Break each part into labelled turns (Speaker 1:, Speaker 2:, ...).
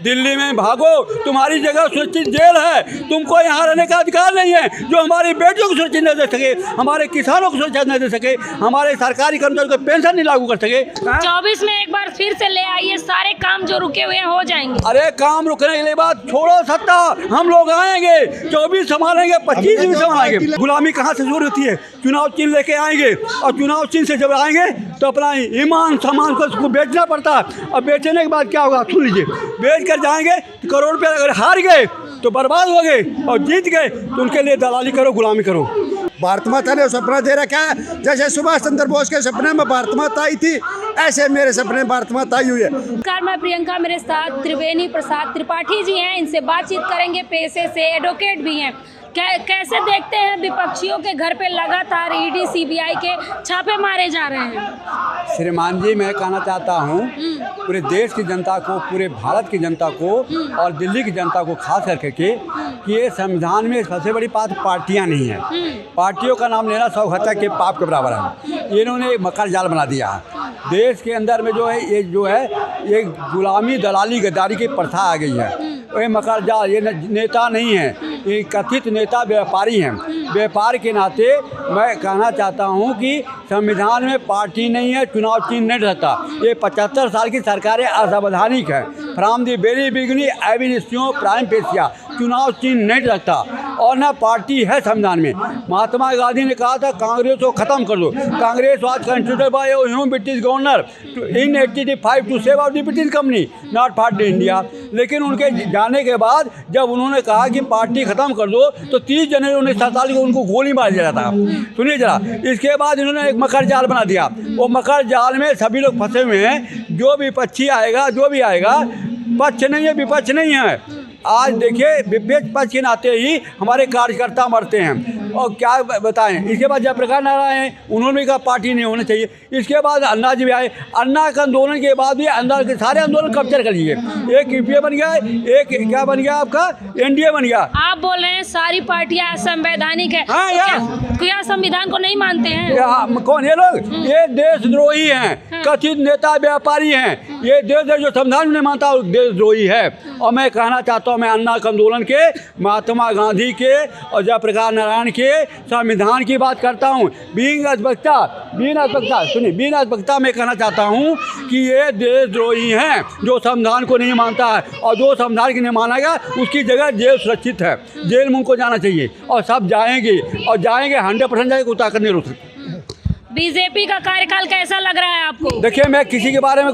Speaker 1: दिल्ली में भागो, तुम्हारी जगह सुरक्षित जेल है, तुमको यहाँ रहने का अधिकार नहीं है। जो हमारी बेटियों को सुरक्षित नहीं दे सके, हमारे किसानों को सुरक्षा नहीं दे सके, हमारे सरकारी कर्मचारियों को पेंशन नहीं लागू कर सके।
Speaker 2: 24 में एक बार फिर से ले आइए, सारे काम जो रुके हुए हैं हो जाएंगे।
Speaker 1: अरे काम रुकने के बाद छोड़ो सत्ता, हम लोग आएंगे, 24 संभालेंगे, 25 भी संभालेंगे। गुलामी कहाँ से शुरू होती है? चुनाव चिन्ह लेके आएंगे, और चुनाव चिन्ह से जब आएंगे तो अपना ईमान सामान को उसको बेचना पड़ता है। और बेचने के बाद क्या होगा सुन लीजिए, बेच कर जाएंगे तो करोड़ रुपये अगर हार गए तो बर्बाद हो गए, और जीत गए तो उनके लिए दलाली करो, गुलामी करो।
Speaker 3: भारत माता ने सपना दे रखा है, जैसे सुभाष चंद्र बोस के सपने में भारत माता आई थी, ऐसे मेरे सपने भारत माता आई हुई है।
Speaker 2: नमस्कार, मैं प्रियंका, मेरे साथ त्रिवेणी प्रसाद त्रिपाठी जी हैं, इनसे बातचीत करेंगे। पेशे से एडवोकेट भी हैं। कैसे देखते हैं विपक्षियों के घर पे लगातार ईडी सीबीआई के छापे मारे जा रहे हैं?
Speaker 1: श्रीमान जी, मैं कहना चाहता हूँ पूरे देश की जनता को, पूरे भारत की जनता को और दिल्ली की जनता को खास करके कि ये संविधान में सबसे बड़ी बात पार्टियां नहीं है। पार्टियों का नाम लेना सौ हत्या के पाप के बराबर है। इन्होंने एक मकर जाल बना दिया है देश के अंदर में। जो है ये गुलामी, दलाली, गद्दारी की प्रथा आ गई है। ये मकर जाल, ये नेता नहीं है, ये कथित नेता व्यापारी हैं। व्यापार के नाते मैं कहना चाहता हूं कि संविधान में पार्टी नहीं है, चुनाव चिन्ह नहीं रहता। ये 75 साल की सरकारें असंवैधानिक है। फ्रॉम दी वेरी बिगिनिंग एब इनिशियो प्राइम फेसिया, चुनाव चिन्ह नहीं रखता और ना पार्टी है संविधान में। महात्मा गांधी ने कहा था कांग्रेस को खत्म कर दो। Congress was constituted by British governor in 1885 to save out the British company, not for India. लेकिन उनके जाने के बाद जब उन्होंने कहा कि पार्टी खत्म कर दो तो 30 जनवरी 1947 को उनको गोली मार दिया था। सुनिए जरा, इसके बाद इन्होंने एक मकर जाल बना दिया। वो मकर जाल में सभी लोग फंसे हुए हैं। जो विपक्षी आएगा, जो भी आएगा, पक्ष नहीं है, विपक्ष नहीं है। आज देखिए, विपक्ष पक्ष के नाते ही हमारे कार्यकर्ता मरते हैं। और क्या बताएं, इसके बाद जयप्रकाश नारायण, उन्होंने कहा पार्टी नहीं होनी चाहिए। इसके बाद अन्ना जी भी आए। अन्ना के आंदोलन के बाद भी अंदर के सारे आंदोलन कैप्चर कर लिए। एक यूपीए बन गया, एक क्या बन गया आपका, एनडीए बन गया।
Speaker 2: आप बोल रहे हैं सारी पार्टियां असंवैधानिक है।
Speaker 1: हाँ,
Speaker 2: क्या संविधान को नहीं मानते हैं?
Speaker 1: कौन ये लोग? ये देशद्रोही हैं, कथित नेता व्यापारी हैं। ये देश जो संविधान नहीं मानता देशद्रोही है। और मैं कहना चाहता हूँ, मैं अन्ना के आंदोलन के, महात्मा गांधी के और जयप्रकाश नारायण के संविधान की बात करता हूँ। बीइंग वक्ता मैं कहना चाहता हूँ कि ये देशद्रोही हैं जो संविधान को नहीं मानता है। और जो संविधान की नहीं मानेगा उसकी जगह जेल सुरक्षित है, जेल में उनको जाना चाहिए। और सब जाएंगे, और जाएंगे 100% जाएंगे, कोई ताकत नहीं रोक सकती।
Speaker 2: बीजेपी का कार्यकाल कैसा लग रहा है आपको?
Speaker 1: देखिए, मैं किसी के बारे में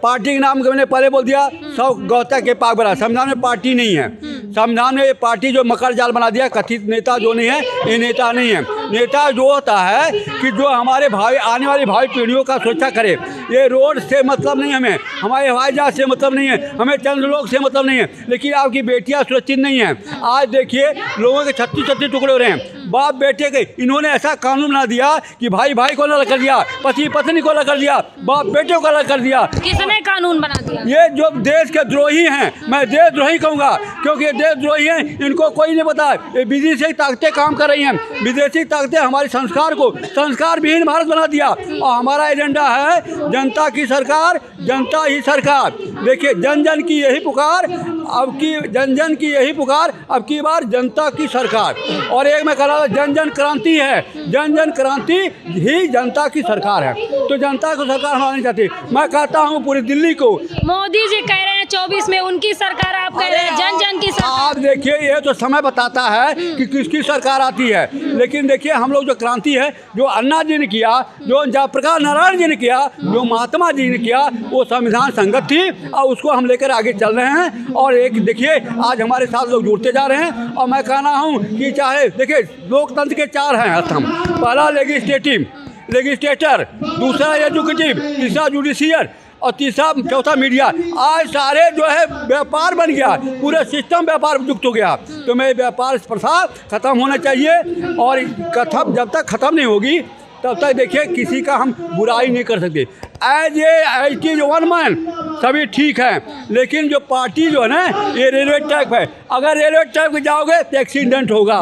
Speaker 1: पार्टी के नाम मैंने पहले बोल दिया, सौ गौता के पाक बना। संविधान में पार्टी नहीं है। संविधान में ये पार्टी जो मकर जाल बना दिया, कथित नेता जो नहीं है, ये नेता नहीं है। नेता जो होता है कि जो हमारे भावी, आने वाली भावी पीढ़ियों का सुरक्षा करे। ये रोड से मतलब नहीं हमें, हमारे हवाई जहाज से मतलब नहीं है, हमें चंद्रलोक से मतलब नहीं है। लेकिन आपकी बेटियां सुरक्षित नहीं हैं। आज देखिए, लोगों के 36 टुकड़े हो रहे हैं, बाप बेटे के। इन्होंने ऐसा कानून बना दिया कि भाई भाई को अलग कर दिया, पति पत्नी को अलग कर दिया, बाप बेटे को अलग कर दिया।
Speaker 2: किसने कानून बना दिया?
Speaker 1: ये जो देश के द्रोही हैं, मैं देशद्रोही कहूँगा, क्योंकि ये देशद्रोही हैं। इनको कोई नहीं पता। ये विदेशी ताकतें काम कर रही हैं। विदेशी ताकतें हमारे संस्कार को संस्कार विहीन भारत बना दिया। और हमारा एजेंडा है जनता की सरकार, जनता ही सरकार। देखिए, जन जन की यही पुकार, अब की जन जन की यही पुकार, अब की बार जनता की सरकार। और एक मैं कह रहा था, जन जन क्रांति है, जन जन क्रांति ही जनता की सरकार है। तो जनता को सरकार हमारा नहीं चाहती। मैं कहता हूँ पूरी दिल्ली को,
Speaker 2: मोदी जी कह रहे हैं 24 में उनकी सरकार, आप कह रहे हैं जन जन की सरकार।
Speaker 1: आप देखिए, ये तो समय बताता है कि किसकी सरकार आती है। लेकिन देखिए, हम लोग जो क्रांति है, जो अन्ना जी ने किया, जो जयप्रकाश नारायण जी ने किया, जो महात्मा जी ने किया, वो संविधान संगत थी और उसको हम लेकर आगे चल रहे हैं। और एक देखिए, आज हमारे साथ लोग जुड़ते जा रहे हैं। और मैं कहना हूँ कि चाहे देखिए, लोकतंत्र के 4 हैं स्तंभ। पहला लेजिस्लेटर, दूसरा एजुकेटिव, तीसरा जुडिशियल और तीसरा चौथा मीडिया। आज सारे जो है व्यापार बन गया, पूरे सिस्टम व्यापार युक्त हो गया। तो मैं व्यापार प्रथा खत्म होना चाहिए। और जब तक खत्म नहीं होगी तब तक देखिए, किसी का हम बुराई नहीं कर सकते। एज ए वन मैन सभी ठीक है, लेकिन जो पार्टी जो है ना ये रेलवे ट्रैक है, अगर रेलवे ट्रैक पे जाओगे तो एक्सीडेंट होगा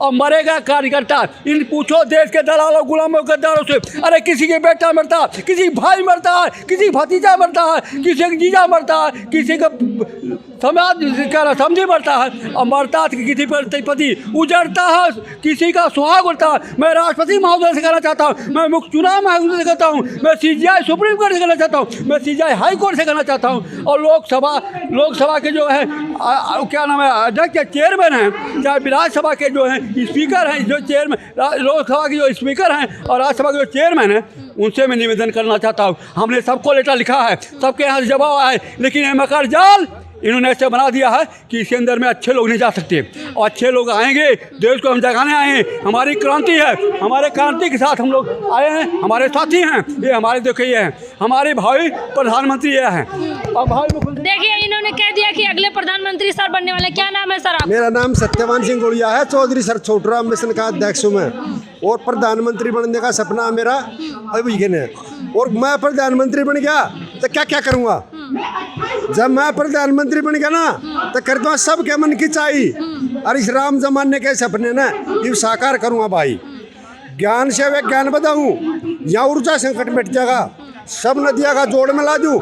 Speaker 1: और मरेगा कार्यकर्ता। इन पूछो देश के दलालों गुलामों गद्दारों से, अरे किसी के बेटा मरता, किसी भाई मरता है, किसी भतीजा मरता है, किसी का जीजा मरता है, किसी का समाज का समझी मरता है और मरता है किसी पर पति उजड़ता है, किसी का सुहाग उड़ता है। मैं राष्ट्रपति महोदय से कहना चाहता हूँ, मैं मुख्य चुनाव आयोग से कहता हूँ, मैं CJI सुप्रीम कोर्ट से कहना चाहता हूँ, मैं CJI हाई कोर्ट से कहना चाहता हूँ और लोकसभा के जो है क्या नाम है अध्यक्ष या चेयरमैन हैं, चाहे विधानसभा के जो हैं स्पीकर हैं, जो चेयरमैन लोकसभा के जो स्पीकर हैं और राज्यसभा के जो चेयरमैन हैं, उनसे मैं निवेदन करना चाहता हूँ। हमने सबको लेटर लिखा है, सबके यहाँ से जवाब आया है, लेकिन ये मकर जाल इन्होंने ऐसे बना दिया है कि इसके अंदर में अच्छे लोग नहीं जा सकते और अच्छे लोग आएंगे, देश को हम जगाने आए हैं। हमारी क्रांति है, हमारे क्रांति के साथ हम लोग आए हैं, हमारे साथी हैं, ये हमारे देखिए ये हैं, हमारे भाई प्रधानमंत्री ये हैं और भाई मुख्यमंत्री।
Speaker 2: देखिए इन्होंने कह दिया कि अगले प्रधानमंत्री सर बनने वाले, क्या नाम है सर आप?
Speaker 3: मेरा नाम सत्यवान सिंह गुड़िया है, चौधरी सर छोटूराम मिशन का अध्यक्ष हूँ मैं और प्रधानमंत्री बनने का सपना मेरा अभी है और मैं प्रधानमंत्री बन गया तो क्या क्या करूँगा। जब मैं प्रधानमंत्री बन गया ना तो करता हूँ सबके मन की चाहिए और इस राम जमाने के सपने ना ये साकार करूँगा भाई। ज्ञान से वे ज्ञान बताऊँ या ऊर्जा संकट मिट जाएगा, सब नदियाँ का जोड़ में ला दूँ,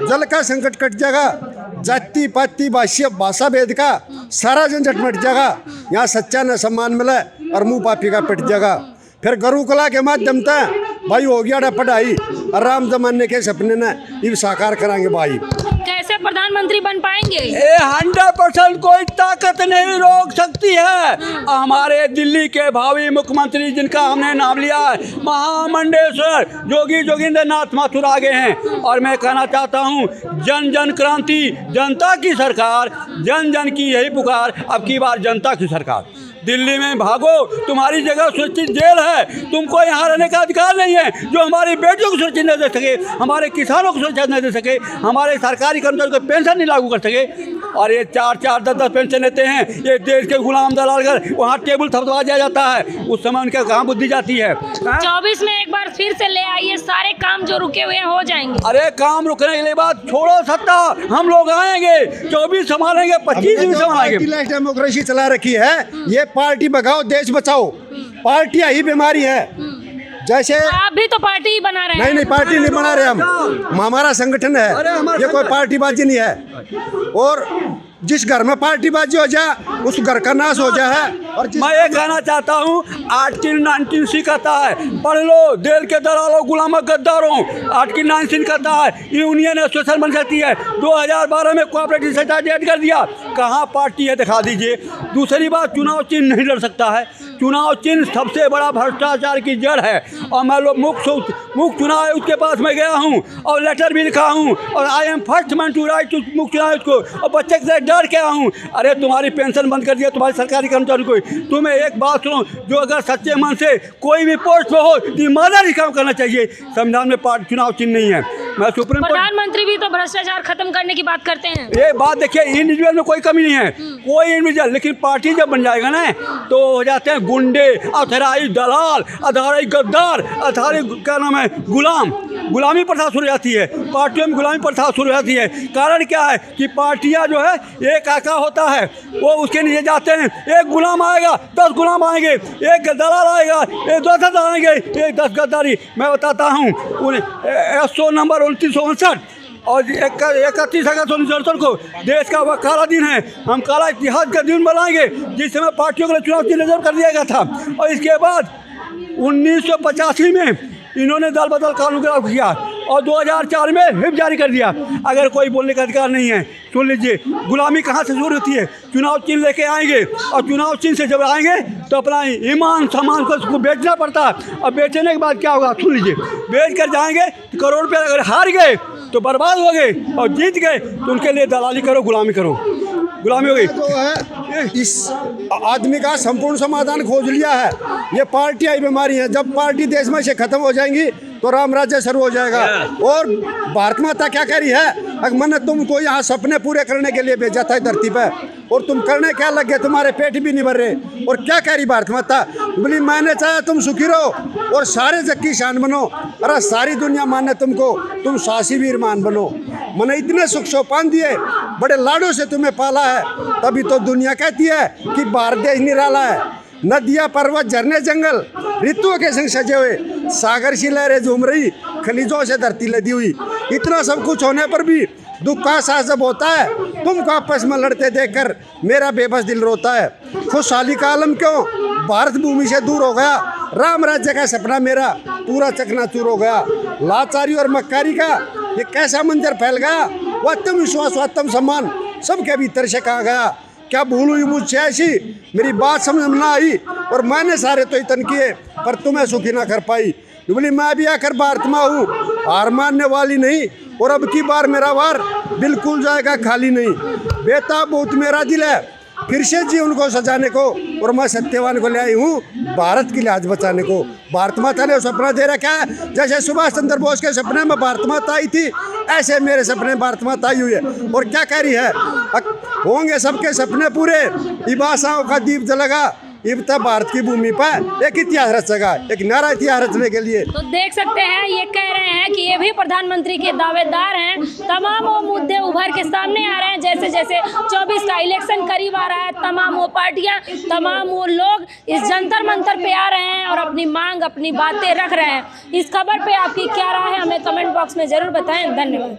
Speaker 3: जल का संकट कट जाएगा, जाति पाति भाषा भेद का सारा झंझट मिट जाएगा, यहाँ सच्चा न सम्मान मिले और मुँह पापी का पिट जाएगा। फिर गुरुकुला के माध्यम से भाई हो गया पढ़ाई और राम जमाने के सपने न ये साकार कराएंगे भाई।
Speaker 2: कैसे प्रधानमंत्री बन पाएंगे?
Speaker 1: 100% कोई ताकत नहीं रोक सकती है। हमारे दिल्ली के भावी मुख्यमंत्री जिनका हमने नाम लिया है महामंडेश्वर योगी जोगिंदर नाथ माथुर आगे हैं और मैं कहना चाहता हूँ जन जन क्रांति, जनता की सरकार, जन जन की यही पुकार, अब की बार जनता की सरकार। दिल्ली में भागो, तुम्हारी जगह सुरक्षित जेल है, तुमको यहाँ रहने का अधिकार नहीं है। जो हमारी बेटियों को सुरक्षित नहीं दे सके, हमारे किसानों को सुरक्षित नहीं दे सके, हमारे सरकारी कर्मचारियों को पेंशन नहीं लागू कर सके और ये 4-4, 10-10 पेंशन लेते हैं, ये देश के गुलाम दलाल कर वहाँ टेबल थपथपा दिया जाता है, उस समय उनका कहाँ बुद्धि जाती है।
Speaker 2: 24 में एक बार फिर से ले आइए, सारे काम जो रुके हुए हो जाएंगे।
Speaker 1: अरे काम रुकने के बाद छोड़ो सत्ता, हम लोग आएंगे, 24 संभालेंगे, 25 भी संभालेंगे।
Speaker 3: डेमोक्रेसी चला रखी है, ये पार्टी भगाओ देश बचाओ, पार्टी यही बीमारी है। जैसे
Speaker 2: आप भी तो पार्टी ही बना रहे हैं।
Speaker 3: नहीं पार्टी नहीं बना रहे हम, हमारा संगठन है, ये कोई पार्टीबाजी नहीं है और जिस घर में पार्टीबाजी हो जाए उस घर का नाश हो जाए। और
Speaker 1: मैं ये कहना चाहता हूँ आर्टिकल 19C कहता है, पढ़ लो, देश के दलालों गुलामों गद्दारों, आर्टिकल 19C कहता है यूनियन एसोसिएशन बन सकती है। 2012 में कोऑपरेटिव सोसाइटी ऐड कर दिया, कहाँ पार्टी है दिखा दीजिए। दूसरी बात, चुनाव चिन्ह नहीं लड़ सकता है, चुनाव चिन्ह सबसे बड़ा भ्रष्टाचार की जड़ है और मैं लोग मुख्य चुनाव आयोग के पास मैं गया हूँ और लेटर भी लिखा हूँ और I am first man to write to मुख्य चुनाव आयोग को और बच्चे से डर के आया हूँ। अरे तुम्हारी पेंशन बंद कर दिया तुम्हारे सरकारी कर्मचारी को। तुम्हें एक बात सुनो, जो अगर सच्चे मन से कोई भी पोस्ट पे हो तो ईमानदारी काम करना चाहिए। संविधान में चुनाव चिन्ह नहीं है। मैं सुप्रीम कोर्ट, प्रधानमंत्री
Speaker 2: भी तो भ्रष्टाचार खत्म करने की बात करते हैं।
Speaker 1: ये बात देखिए, इंडिविजुअल में कोई कमी नहीं है, कोई इंडिविजुअल, लेकिन पार्टी जब बन जाएगा ना तो हो जाते हैं गुंडे, अथराई दलाल, अथारी गद्दार, अथारी क्या नाम है गुलाम, गुलामी प्रथा शुरू हो जाती है, पार्टियों में गुलामी प्रथा शुरू हो जाती है। कारण क्या है कि पार्टियां जो है एक आका होता है, वो उसके नीचे जाते हैं, एक गुलाम आएगा 10 गुलाम आएंगे, एक दलाल आएगा 10 आएंगे, एक 10 गद्दारी। मैं बताता हूँ 100 नंबर 2959 और 31 अगस्त 1968 को देश का वह काला दिन है, हम काला इतिहास का दिन बनाएंगे जिस समय पार्टियों के लिए चुनाव चिन्ह रिजर्व कर दिया गया था। और इसके बाद 1985 में इन्होंने दल बदल कानून लागू किया और 2004 में व्हिप जारी कर दिया। अगर कोई बोलने का अधिकार नहीं है, सुन लीजिए, गुलामी कहाँ से शुरू होती है? चुनाव चिन्ह लेके आएंगे और चुनाव चिन्ह से जब आएंगे तो अपना ईमान सामान को उसको बेचना पड़ता है और बेचने के बाद क्या होगा सुन लीजिए, बेच कर जाएंगे तो करोड़ रुपये, अगर हार गए तो बर्बाद हो गए और जीत गए तो उनके लिए दलाली करो, गुलामी करो, गुलामी हो गई।
Speaker 3: जो है इस आदमी का संपूर्ण समाधान खोज लिया है, ये पार्टी आई बीमारी है। जब पार्टी देश में से खत्म हो जाएंगी तो राम राज्य शुरू हो जाएगा। और भारत माता क्या कह रही है, अगर मैंने तुमको यहाँ सपने पूरे करने के लिए भेजा था धरती पे, और तुम करने क्या लग गए, तुम्हारे पेट भी नहीं भर रहे। और क्या कह रही भारत माता, बोली मैंने चाहा तुम सुखी रहो और सारे जग की शान बनो, अरे सारी दुनिया माने तुमको, तुम सासी वीर मान बनो। मैंने इतने सुख सोपान दिए, बड़े लाडों से तुम्हें पाला है, तभी तो दुनिया कहती है कि भारत देश निराला है। नदियाँ पर्वत झरने जंगल ऋतुओं के संग सजे हुए, सागर सी लहरें झूम रही, खनिजों से धरती लदी हुई। इतना सब कुछ होने पर भी दुख का एहसास जब होता है, तुमको आपस में लड़ते देखकर मेरा बेबस दिल रोता है। खुशहाली का आलम क्यों भारत भूमि से दूर हो गया, राम राज्य का सपना मेरा पूरा चकनाचूर हो गया। लाचारी और मक्कारी का ये कैसा मंजर फैल गया, वो आत्मविश्वास व आत्म सम्मान सबके भीतर से कहा गया। क्या भूल हुई मुझसे ऐसी, मेरी बात समझ में ना आई, और मैंने सारे तो इतन किए पर तुम्हें सुखी ना कर पाई। बोली मैं भी आकर भारत में हूँ, हार मानने वाली नहीं, और अब की बार मेरा वार बिल्कुल जाएगा खाली नहीं। बेताब बहुत मेरा दिल है फिर से जीवन को सजाने को, और मैं सत्यवान को ले आई हूँ भारत की लाज बचाने को। भारत माता ने सपना दे रखा है, जैसे सुभाष चंद्र बोस के सपने में भारत माता आई थी, ऐसे मेरे सपने भारत माता आई हुई है। और क्या कह रही है, होंगे सबके सपने पूरे, इब आशाओं का दीप जलेगा, इब तक भारत की भूमि पर एक इतिहास रचेगा, एक नया इतिहास रचने के लिए।
Speaker 2: तो देख सकते हैं, ये कह रहे हैं कि ये भी प्रधानमंत्री के दावेदार हैं। तमाम वो मुद्दे उभर के सामने आ रहे हैं, जैसे जैसे 24 का इलेक्शन करीब आ रहा है, तमाम वो पार्टियां, तमाम वो लोग इस जंतर मंतर पे आ रहे हैं और अपनी मांग, अपनी बातें रख रहे हैं। इस खबर पे आपकी क्या राय है, हमें कमेंट बॉक्स में जरूर बताएं। धन्यवाद।